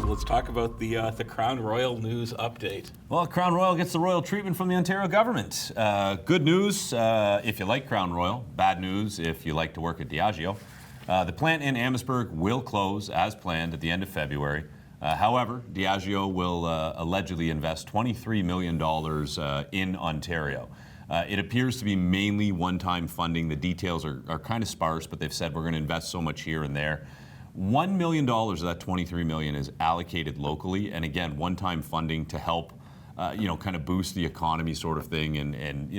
let's talk about the Crown Royal news update. Well, Crown Royal gets the royal treatment from the Ontario government. Good news if you like Crown Royal. Bad news if you like to work at Diageo. The plant in Amherstburg will close as planned at the end of February. However, Diageo will allegedly invest $23 million in Ontario. It appears to be mainly one-time funding. The details are kind of sparse, but they've said we're going to invest so much here and there. $1 million of that $23 million is allocated locally, and again, one-time funding to help, kind of boost the economy, sort of thing, and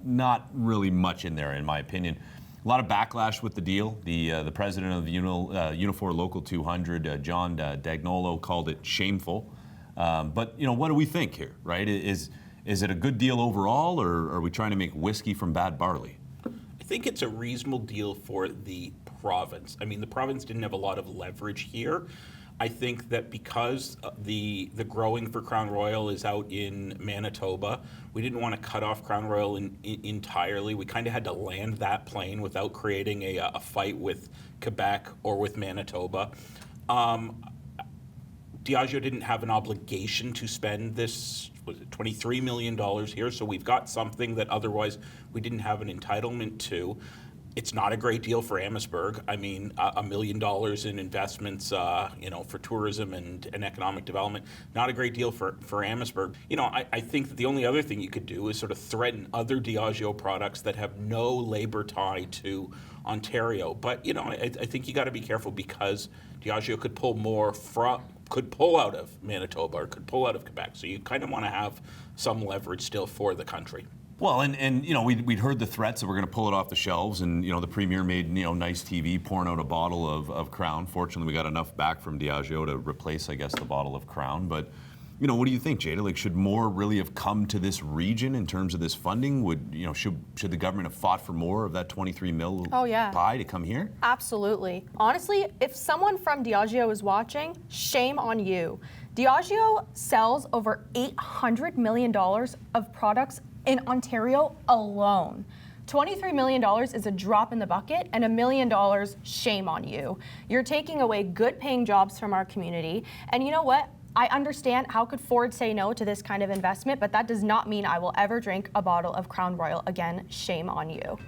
not really much in there, in my opinion. A lot of backlash with the deal. The president of the Unifor Local 200, John Dagnolo, called it shameful. But what do we think here, right? Is it a good deal overall, or are we trying to make whiskey from bad barley? I think it's a reasonable deal for the province. I mean, the province didn't have a lot of leverage here. I think that because the growing for Crown Royal is out in Manitoba, we didn't want to cut off Crown Royal entirely. We kind of had to land that plane without creating a fight with Quebec or with Manitoba. Diageo didn't have an obligation to spend this, was it $23 million here, so we've got something that otherwise we didn't have an entitlement to. It's not a great deal for Amherstburg. I mean, $1 million in investments, for tourism and economic development. Not a great deal for Amherstburg. I think that the only other thing you could do is sort of threaten other Diageo products that have no labor tie to Ontario. But I think you got to be careful because Diageo could pull out of Manitoba or could pull out of Quebec. So you kind of want to have some leverage still for the country. Well, and we'd heard the threats that we're going to pull it off the shelves, and the Premier made nice TV pouring out a bottle of Crown. Fortunately, we got enough back from Diageo to replace, I guess, the bottle of Crown. But what do you think, Jada? Like, should more really have come to this region in terms of this funding? Should the government have fought for more of that 23 mil pie to come here? Absolutely. Honestly, if someone from Diageo is watching, shame on you. Diageo sells over $800 million of products in Ontario alone. $23 million is a drop in the bucket, and $1 million, shame on you. You're taking away good paying jobs from our community. And you know what? I understand how could Ford say no to this kind of investment, but that does not mean I will ever drink a bottle of Crown Royal again. Shame on you.